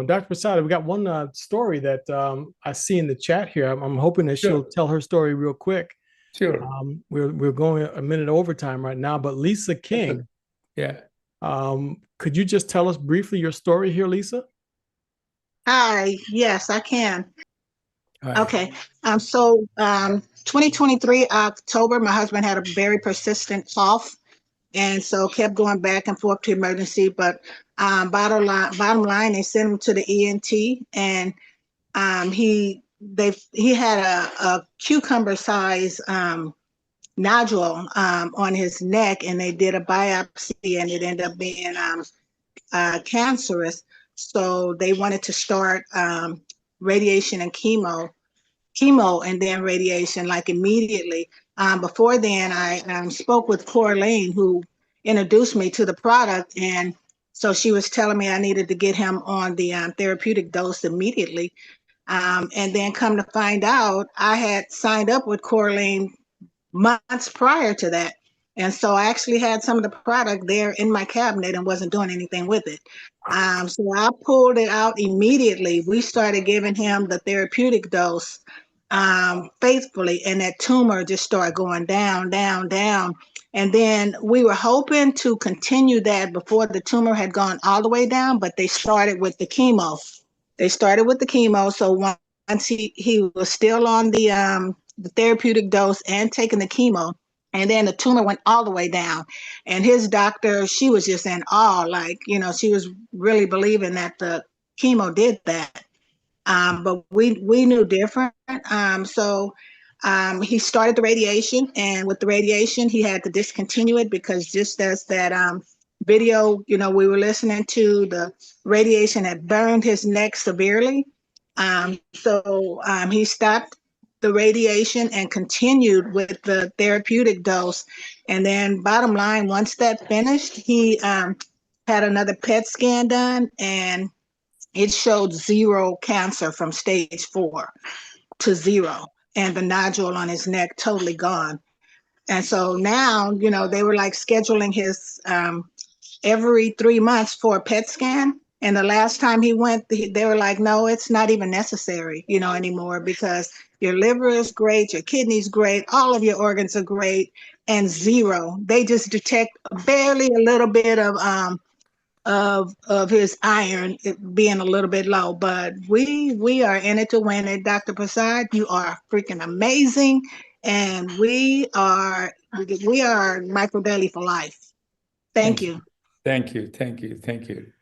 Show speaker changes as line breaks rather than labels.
Well, Dr. Prasad, we got one story that I see in the chat here. I'm hoping that she'll tell her story real quick.
Sure.
We're going a minute overtime right now, but Lisa King,
Yeah.
could you just tell us briefly your story here, Lisa?
Hi, yes, I can.
All right.
Okay. 2023 October, my husband had a very persistent cough, and so kept going back and forth to emergency. But bottom line, they sent him to the ENT, and he had a cucumber size nodule on his neck, and they did a biopsy, and it ended up being cancerous. So they wanted to start radiation and chemo, and then radiation like immediately. Before then, I spoke with Coraline, who introduced me to the product, and so she was telling me I needed to get him on the therapeutic dose immediately. And then come to find out, I had signed up with Coraline months prior to that. And so I actually had some of the product there in my cabinet and wasn't doing anything with it. So I pulled it out immediately. We started giving him the therapeutic dose faithfully, and that tumor just started going down, down, down. And then we were hoping to continue that before the tumor had gone all the way down, but they started with the chemo. So once he was still on the therapeutic dose and taking the chemo, and then the tumor went all the way down. And his doctor, she was just in awe, like, she was really believing that the chemo did that. But we knew different. So he started the radiation, and with the radiation, he had to discontinue it because just as that video, we were listening to, the radiation had burned his neck severely. So he stopped the radiation and continued with the therapeutic dose. And then bottom line, once that finished, he had another PET scan done, and it showed zero cancer from stage 4 to 0. And the nodule on his neck totally gone. And so now, they were like scheduling his every 3 months for a PET scan. And the last time he went, they were like, no, it's not even necessary, anymore, because your liver is great, your kidney's great, all of your organs are great, and 0. They just detect barely a little bit of his iron being a little bit low. But we are in it to win it. Dr. Prasad, you are freaking amazing, and we are Micro Daily for life. Thank you.
Thank you. Thank you. Thank you.